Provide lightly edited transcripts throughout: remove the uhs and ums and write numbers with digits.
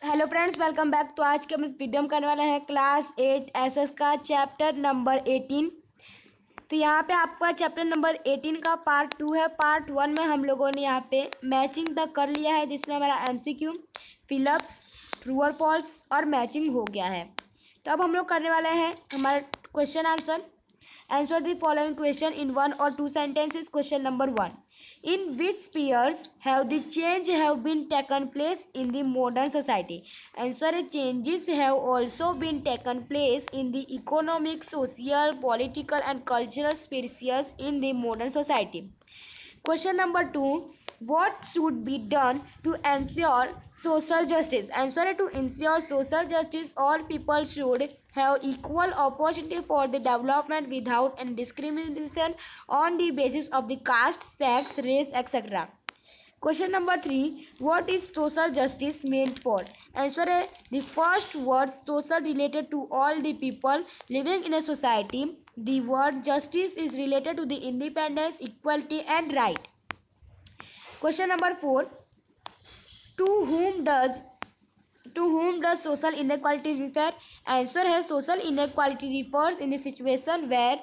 Hello friends, welcome back. तो आज के हम इस वीडियो में करने वाले हैं क्लास 8 एसएस का चैप्टर नंबर 18। तो यहाँ पे आपका चैप्टर नंबर 18 का पार्ट 2 है। पार्ट 1 में हम लोगों ने यहाँ पे मैचिंग तक कर लिया है, जिसमें हमारा एमसीक्यू, फिलअप्स, ट्रू और फॉल्स और मैचिंग हो गया है। तो अब हम लोग करने वाले हैं हमारा question answer. Answer the following question in 1 or 2 sentences. Question number 1. In which spheres have the change have been taken place in the modern society? Answer: changes have also been taken place in the economic, social, political and cultural spheres in the modern society. Question number 2. What should be done to ensure social justice? Answer: to ensure social justice, all people should have equal opportunity for the development without any discrimination on the basis of the caste, sex, race, etc. Question number 3. What is social justice meant for? Answer: the first word social related to all the people living in a society. The word justice is related to the independence, equality and right. Question number 4. To whom does social inequality refer? Answer है social inequality refers in the situation where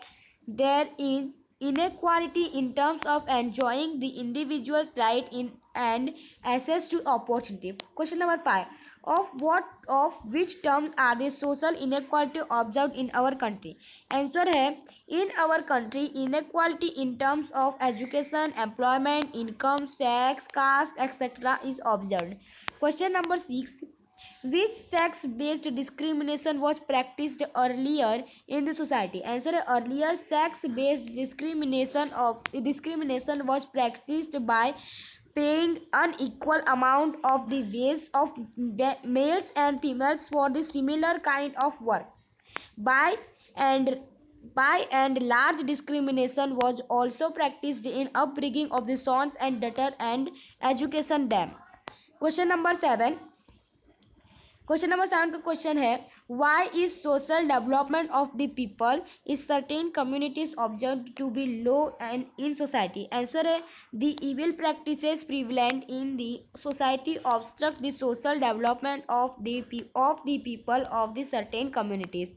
there is inequality in terms of enjoying the individual's right in and access to opportunity. Question number 5. Of which terms are the social inequality observed in our country? Answer है in our country inequality in terms of education, employment, income, sex, caste, etc. is observed. Question number 6. Which sex-based discrimination was practiced earlier in the society? Answer: earlier sex-based discrimination was practiced by paying unequal amount of the wage of males and females for the similar kind of work. By and large, discrimination was also practiced in upbringing of the sons and daughters and education them. Question number 7. Question number 7 का question है why is social development of the people is certain communities observe to be low and in society? Answer है the evil practices prevalent in the society obstruct the social development of the people of the certain communities.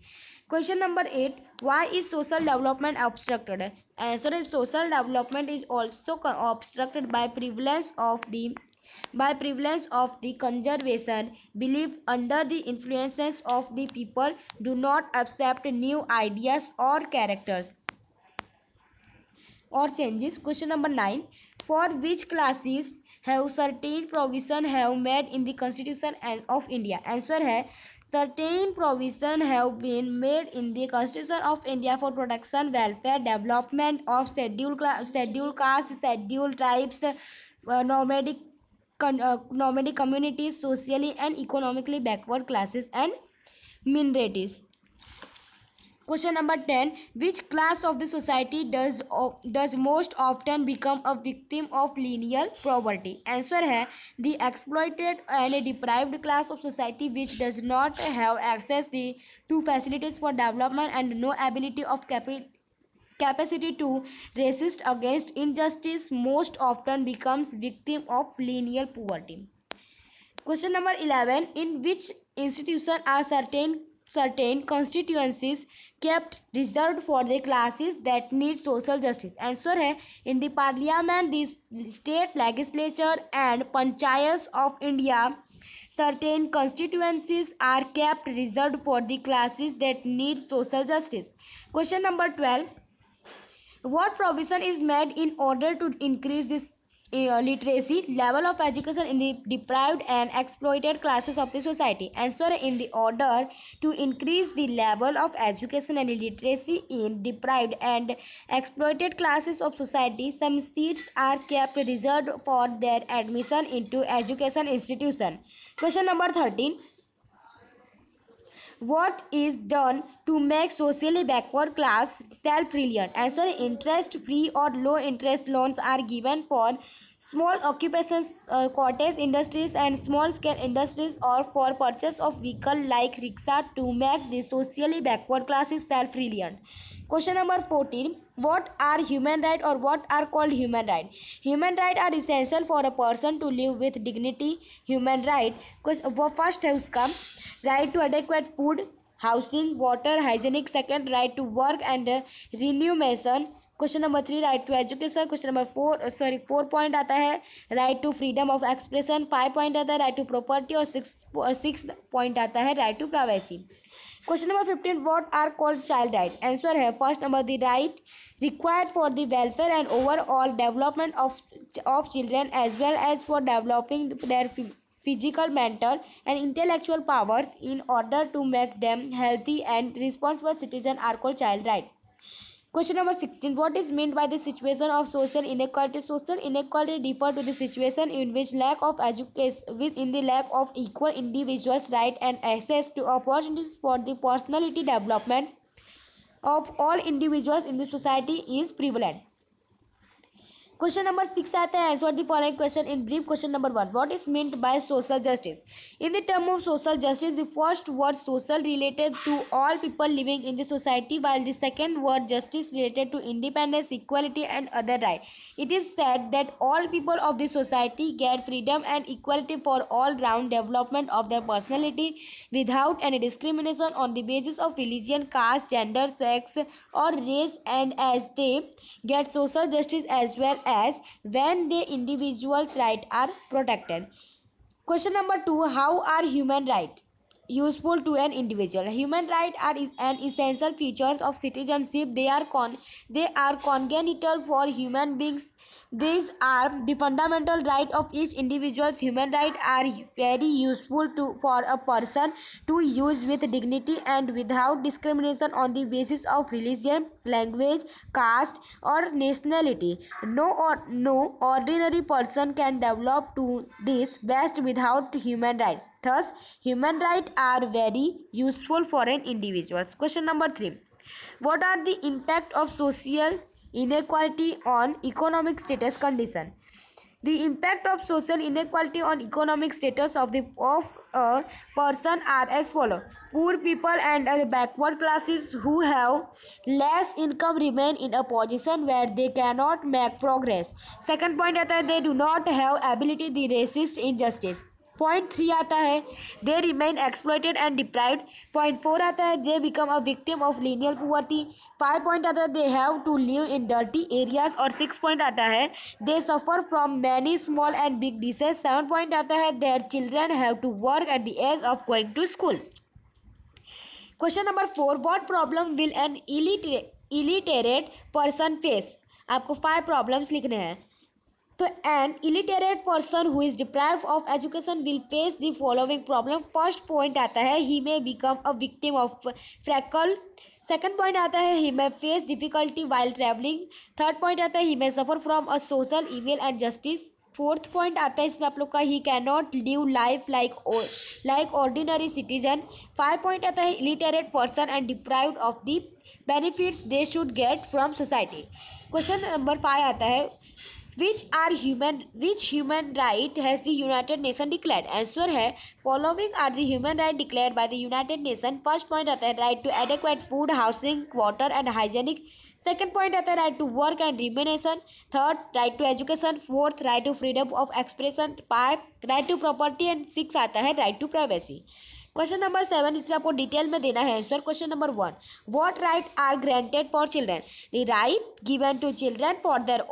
Question number 8. Why is social development obstructed? Answer है social development is also obstructed by prevalence of the conservation belief under the influences of the people do not accept new ideas or characters or changes. Question number 9. For which classes have certain provision have made in the constitution of India? Answer है certain provision have been made in the constitution of India for protection, welfare, development of scheduled caste, scheduled tribes, nomadic communities, socially and economically backward classes and minorities. Question number 10. Which class of the society does most often become a victim of linear poverty? Answer है the exploited and deprived class of society which does not have access to facilities for development and no ability of capacity to resist against injustice most often becomes victim of linear poverty. Question number 11. In which institution are certain constituencies kept reserved for the classes that need social justice? Answer है in the parliament, the state legislature and panchayats of India. Certain constituencies are kept reserved for the classes that need social justice. Question number 12. What provision is made in order to increase this literacy level of education in the deprived and exploited classes of the society? Answer: in the order to increase the level of education and literacy in deprived and exploited classes of society, some seats are kept reserved for their admission into education institution. Question number 13. What is done to make socially backward class self-reliant? Answer: interest-free or low-interest loans are given for small occupations, cottage industries and small-scale industries, or for purchase of vehicle like rickshaw to make the socially backward classes self-reliant. Question number 14. What are human rights, or what are called human rights? Human rights are essential for a person to live with dignity. Human right, वो first है उसका right to adequate food, housing, water, hygienic. Second, right to work and remuneration. Question number 3, right to education. Question number 4 point आता है right to freedom of expression. 5 point आता है right to property. और 6 point आता है right to privacy. Question number 15, what are called child right? Answer है first number the right required for the welfare and overall development of children as well as for developing their physical, mental and intellectual powers in order to make them healthy and responsible citizens are called child right. Question number 16, what is meant by the situation of social inequality? Social inequality refer to the situation in which lack of education, within the lack of equal individuals' right and access to opportunities for the personality development of all individuals in the society is prevalent. Question number 6 आता है answer the following question in brief. Question number 1, what is meant by social justice? In the term of social justice the first word social related to all people living in the society while the second word justice related to independence, equality and other right. It is said that all people of the society get freedom and equality for all round development of their personality without any discrimination on the basis of religion, caste, gender, sex or race, and as they get social justice as well as when the individual's rights are protected. Question number 2, how are human rights useful to an individual? Human rights are an essential features of citizenship. They are congenital for human beings. These are the fundamental right of each individual. Human rights are very useful for a person to use with dignity and without discrimination on the basis of religion, language, caste or nationality. No ordinary person can develop to this best without human rights. Thus, human rights are very useful for an individual. Question number 3, what are the impact of social inequality on economic status condition? The impact of social inequality on economic status of a person are as follow. Poor people and backward classes who have less income remain in a position where they cannot make progress. Second point आता है they do not have ability to resist injustice. Point 3 आता है they remain exploited and deprived. Point 4 आता है they become a victim of lineal poverty. 5 point आता है they have to live in dirty areas. और 6 point आता है they suffer from many small and big diseases. 7 point आता है their children have to work at the age of going to school. Question number 4, what problem will an illiterate person face? आपको 5 problems लिखने हैं. तो an illiterate person who is deprived of education will face the following problem. First point आता है he may become a victim of fraud. Second point आता है he may face difficulty while travelling. Third point आता है he may suffer from a social evil and justice. Fourth point आता है इसमें आप लोग का he can not live life like ordinary citizen. 5 point आता है illiterate person and deprived of the benefits they should get from society. Question number 5 आता है which human right has the United Nations declared? Answer है following are the human right declared by the United Nations. First point आता है right to adequate food, housing, water and hygienic. Second point आता है right to work and remuneration. Third right to education. Fourth right to freedom of expression. 5 right to property and 6 आता है right to privacy. Question number 7 इसमें आपको detail में देना है answer. Question number 1, what right are granted for children? The right given to children for their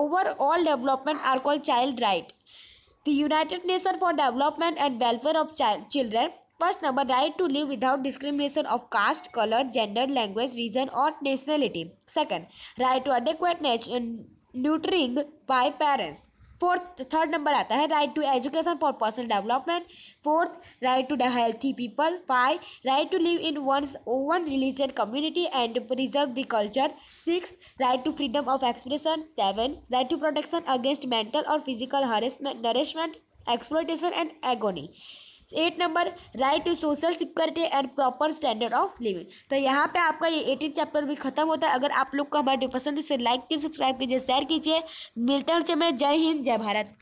overall development are called child right. The United Nations for Development and Welfare of Children. First number, right to live without discrimination of caste, color, gender, language, region or nationality. Second, right to adequate nurturing by parents. Third number आता है right to education for personal development. Fourth, right to the healthy people. 5, right to live in one's own religion community and preserve the culture. 6, right to freedom of expression. 7, right to protection against mental और physical harassment, nourishment, exploitation and agony. 8 number right to social security and proper standard of living. तो यहाँ पे आपका ये 18 chapter भी खत्म होता है। अगर आप लोग को हमारी वीडियो पसंद है इसे लाइक कीजिए, सब्सक्राइब कीजिए, शेयर कीजिए। मिलते हैं जय हिंद जय भारत।